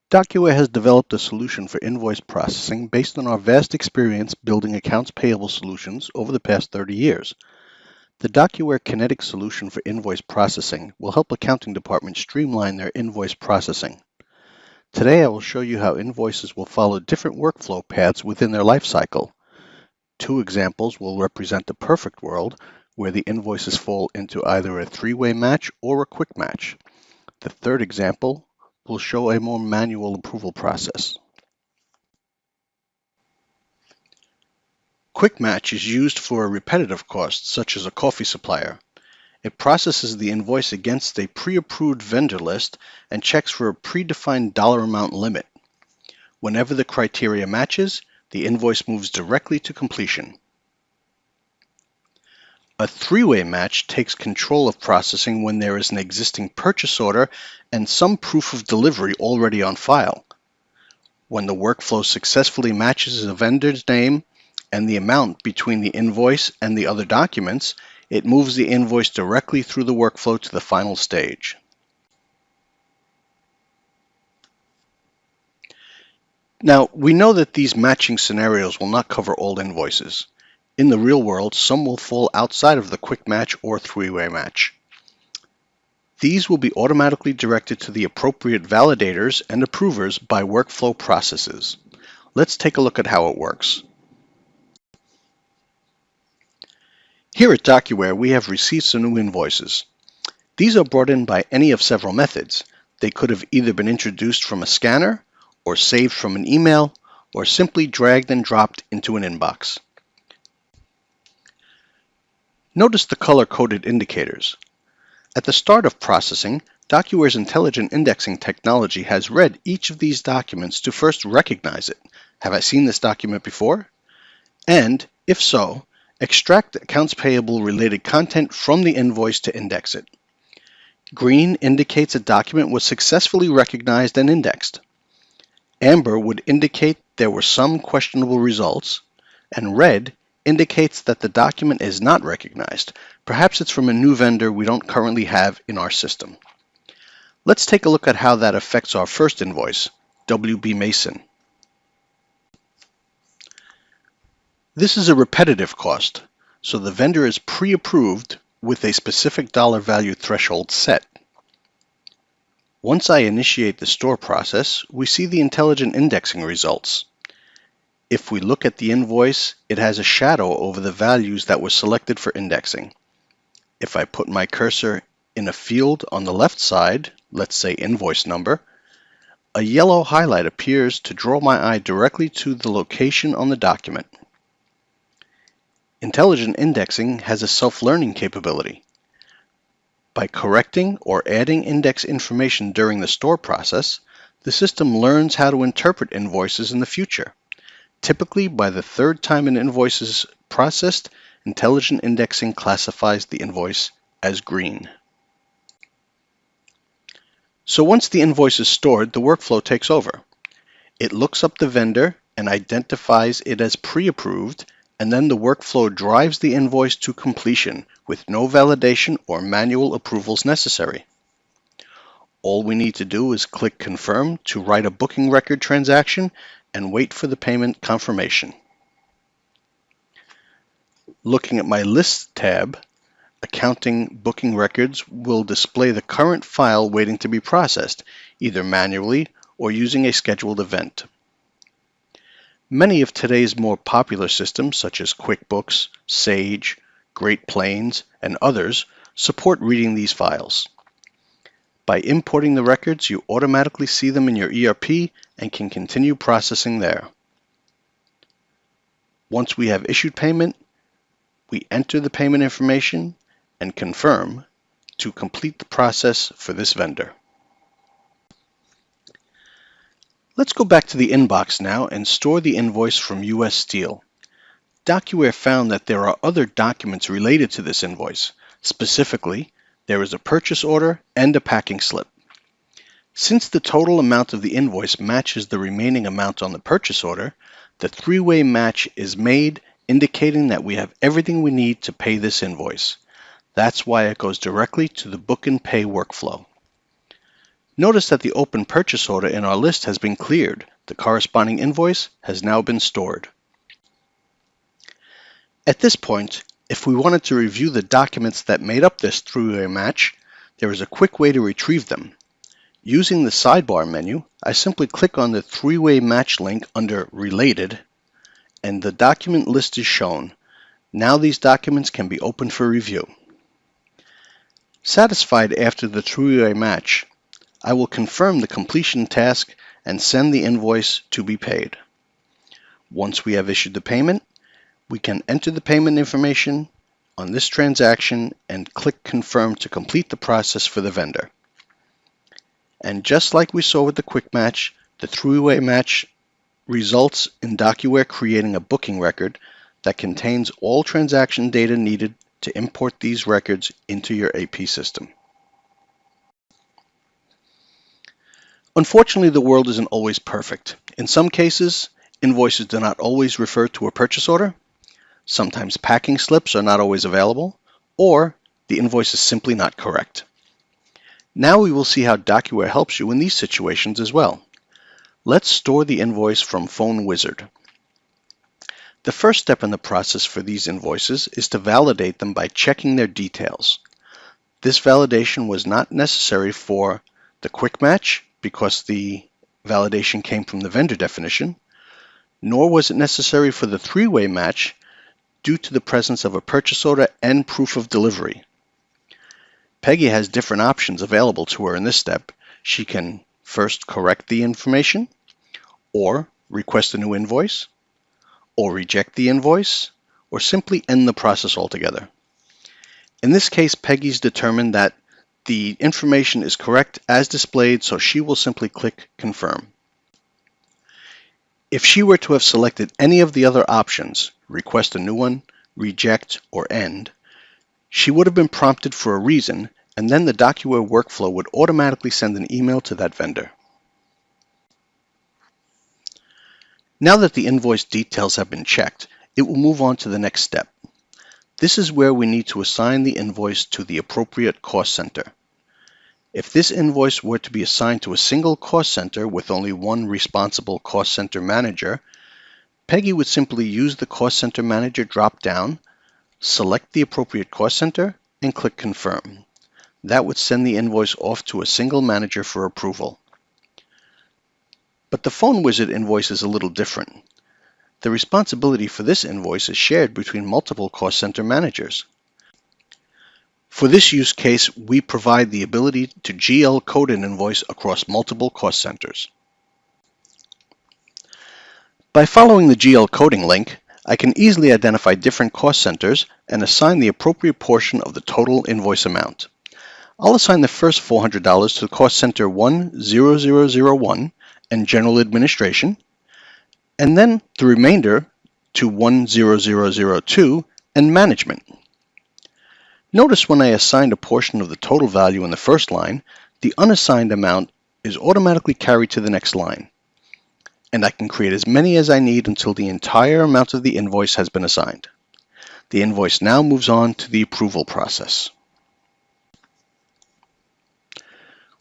DocuWare has developed a solution for invoice processing based on our vast experience building accounts payable solutions over the past 30 years. The DocuWare Kinetic solution for invoice processing will help accounting departments streamline their invoice processing. Today I will show you how invoices will follow different workflow paths within their lifecycle. Two examples will represent the perfect world, where the invoices fall into either a three-way match or a quick match. The third example will show a more manual approval process. Quick match is used for a repetitive cost, such as a coffee supplier. It processes the invoice against a pre-approved vendor list and checks for a predefined dollar amount limit. Whenever the criteria matches, the invoice moves directly to completion. A three-way match takes control of processing when there is an existing purchase order and some proof of delivery already on file. When the workflow successfully matches a vendor's name and the amount between the invoice and the other documents, it moves the invoice directly through the workflow to the final stage. Now, we know that these matching scenarios will not cover all invoices. In the real world, some will fall outside of the quick match or three-way match. These will be automatically directed to the appropriate validators and approvers by workflow processes. Let's take a look at how it works. Here at DocuWare, we have receipts and new invoices. These are brought in by any of several methods. They could have either been introduced from a scanner, or saved from an email, or simply dragged and dropped into an inbox. Notice the color-coded indicators. At the start of processing, DocuWare's intelligent indexing technology has read each of these documents to first recognize it. Have I seen this document before? And, if so, extract accounts payable related content from the invoice to index it. Green indicates a document was successfully recognized and indexed. Amber would indicate there were some questionable results, and red indicates that the document is not recognized. Perhaps it's from a new vendor we don't currently have in our system. Let's take a look at how that affects our first invoice, WB Mason. This is a repetitive cost, so the vendor is pre-approved with a specific dollar value threshold set. Once I initiate the store process, we see the intelligent indexing results. If we look at the invoice, it has a shadow over the values that were selected for indexing. If I put my cursor in a field on the left side, let's say invoice number, a yellow highlight appears to draw my eye directly to the location on the document. Intelligent indexing has a self-learning capability. By correcting or adding index information during the store process, the system learns how to interpret invoices in the future. Typically, by the third time an invoice is processed, intelligent indexing classifies the invoice as green. So once the invoice is stored, the workflow takes over. It looks up the vendor and identifies it as pre-approved, and then the workflow drives the invoice to completion with no validation or manual approvals necessary. All we need to do is click Confirm to write a booking record transaction and wait for the payment confirmation. Looking at my List tab, Accounting Booking Records will display the current file waiting to be processed, either manually or using a scheduled event. Many of today's more popular systems, such as QuickBooks, Sage, Great Plains, and others, support reading these files. By importing the records, you automatically see them in your ERP and can continue processing there. Once we have issued payment, we enter the payment information and confirm to complete the process for this vendor. Let's go back to the inbox now and store the invoice from US Steel. DocuWare found that there are other documents related to this invoice. Specifically, there is a purchase order and a packing slip. Since the total amount of the invoice matches the remaining amount on the purchase order, the three-way match is made, indicating that we have everything we need to pay this invoice. That's why it goes directly to the book and pay workflow. Notice that the open purchase order in our list has been cleared. The corresponding invoice has now been stored. At this point, if we wanted to review the documents that made up this three-way match, there is a quick way to retrieve them. Using the sidebar menu, I simply click on the three-way match link under Related, and the document list is shown. Now these documents can be opened for review. Satisfied after the three-way match, I will confirm the completion task and send the invoice to be paid. Once we have issued the payment, we can enter the payment information on this transaction and click Confirm to complete the process for the vendor. And just like we saw with the quick match, the three-way match results in DocuWare creating a booking record that contains all transaction data needed to import these records into your AP system. Unfortunately, the world isn't always perfect. In some cases, invoices do not always refer to a purchase order. Sometimes packing slips are not always available, or the invoice is simply not correct. Now we will see how DocuWare helps you in these situations as well. Let's store the invoice from Phone Wizard. The first step in the process for these invoices is to validate them by checking their details. This validation was not necessary for the quick match because the validation came from the vendor definition, nor was it necessary for the three-way match due to the presence of a purchase order and proof of delivery. Peggy has different options available to her in this step. She can first correct the information, or request a new invoice, or reject the invoice, or simply end the process altogether. In this case, Peggy's determined that the information is correct as displayed, so she will simply click Confirm. If she were to have selected any of the other options, request a new one, reject, or end, she would have been prompted for a reason, and then the DocuWare workflow would automatically send an email to that vendor. Now that the invoice details have been checked, it will move on to the next step. This is where we need to assign the invoice to the appropriate cost center. If this invoice were to be assigned to a single cost center with only one responsible cost center manager, Peggy would simply use the cost center manager drop-down, select the appropriate cost center, and click Confirm. That would send the invoice off to a single manager for approval. But the Phone Wizard invoice is a little different. The responsibility for this invoice is shared between multiple cost center managers. For this use case, we provide the ability to GL code an invoice across multiple cost centers. By following the GL coding link, I can easily identify different cost centers and assign the appropriate portion of the total invoice amount. I'll assign the first $400 to cost center 10001 and General Administration, and then the remainder to 10002 and Management. Notice when I assigned a portion of the total value in the first line, the unassigned amount is automatically carried to the next line, and I can create as many as I need until the entire amount of the invoice has been assigned. The invoice now moves on to the approval process.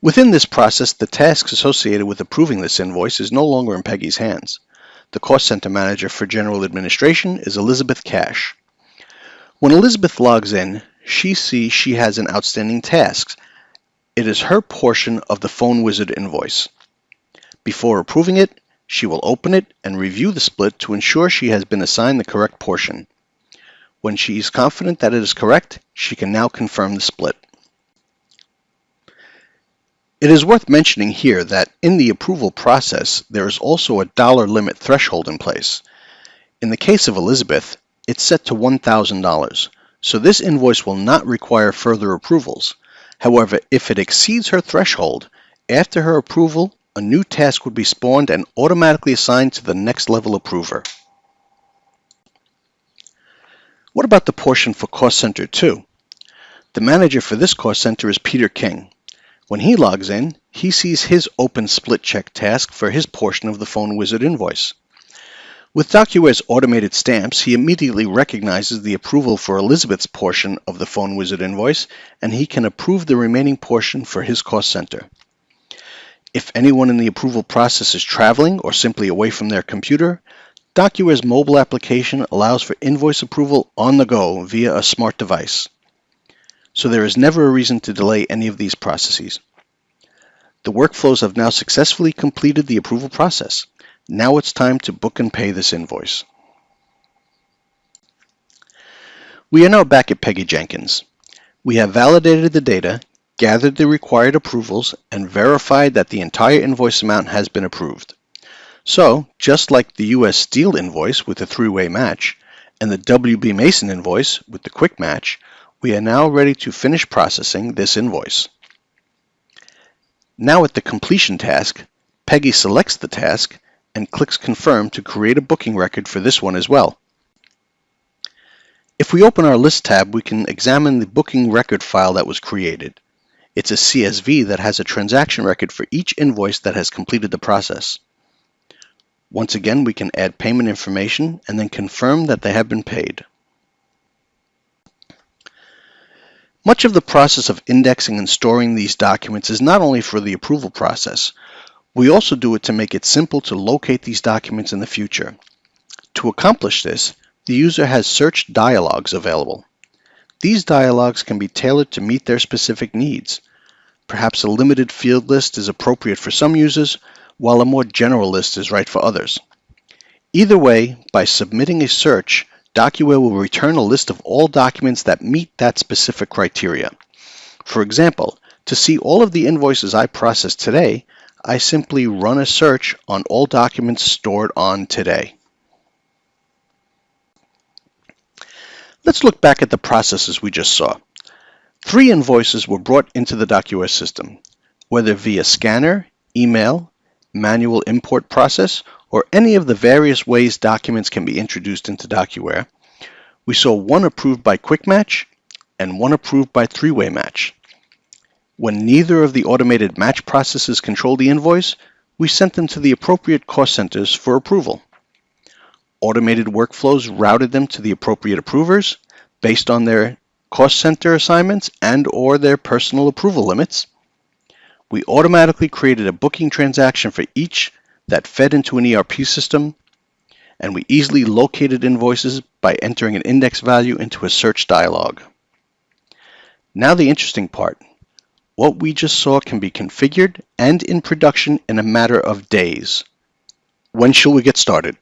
Within this process, the tasks associated with approving this invoice is no longer in Peggy's hands. The cost center manager for General Administration is Elizabeth Cash. When Elizabeth logs in, she sees she has an outstanding task. It is her portion of the Phone Wizard invoice. Before approving it, she will open it and review the split to ensure she has been assigned the correct portion. When she is confident that it is correct, she can now confirm the split. It is worth mentioning here that in the approval process, there is also a dollar limit threshold in place. In the case of Elizabeth, it's set to $1,000, so this invoice will not require further approvals. However, if it exceeds her threshold, after her approval, a new task would be spawned and automatically assigned to the next level approver. What about the portion for Cost Center 2? The manager for this cost center is Peter King. When he logs in, he sees his open split check task for his portion of the Phone Wizard invoice. With DocuWare's automated stamps, he immediately recognizes the approval for Elizabeth's portion of the Phone Wizard invoice, and he can approve the remaining portion for his cost center. If anyone in the approval process is traveling or simply away from their computer, DocuWare's mobile application allows for invoice approval on the go via a smart device. So there is never a reason to delay any of these processes. The workflows have now successfully completed the approval process. Now it's time to book and pay this invoice. We are now back at Peggy Jenkins. We have validated the data, gathered the required approvals, and verified that the entire invoice amount has been approved. So, just like the US Steel invoice with the three-way match and the WB Mason invoice with the quick match, we are now ready to finish processing this invoice. Now at the completion task, Peggy selects the task and clicks Confirm to create a booking record for this one as well. If we open our List tab, we can examine the booking record file that was created. It's a CSV that has a transaction record for each invoice that has completed the process. Once again, we can add payment information and then confirm that they have been paid. Much of the process of indexing and storing these documents is not only for the approval process. We also do it to make it simple to locate these documents in the future. To accomplish this, the user has search dialogues available. These dialogues can be tailored to meet their specific needs. Perhaps a limited field list is appropriate for some users, while a more general list is right for others. Either way, by submitting a search, DocuWare will return a list of all documents that meet that specific criteria. For example, to see all of the invoices I processed today, I simply run a search on all documents stored on today. Let's look back at the processes we just saw. 3 invoices were brought into the DocuWare system, whether via scanner, email, manual import process, or any of the various ways documents can be introduced into DocuWare. We saw 1 approved by Quick Match and 1 approved by three-way match. When neither of the automated match processes controlled the invoice, we sent them to the appropriate cost centers for approval. Automated workflows routed them to the appropriate approvers based on their cost center assignments and/or their personal approval limits. We automatically created a booking transaction for each that fed into an ERP system, and we easily located invoices by entering an index value into a search dialog. Now the interesting part. What we just saw can be configured and in production in a matter of days. When shall we get started?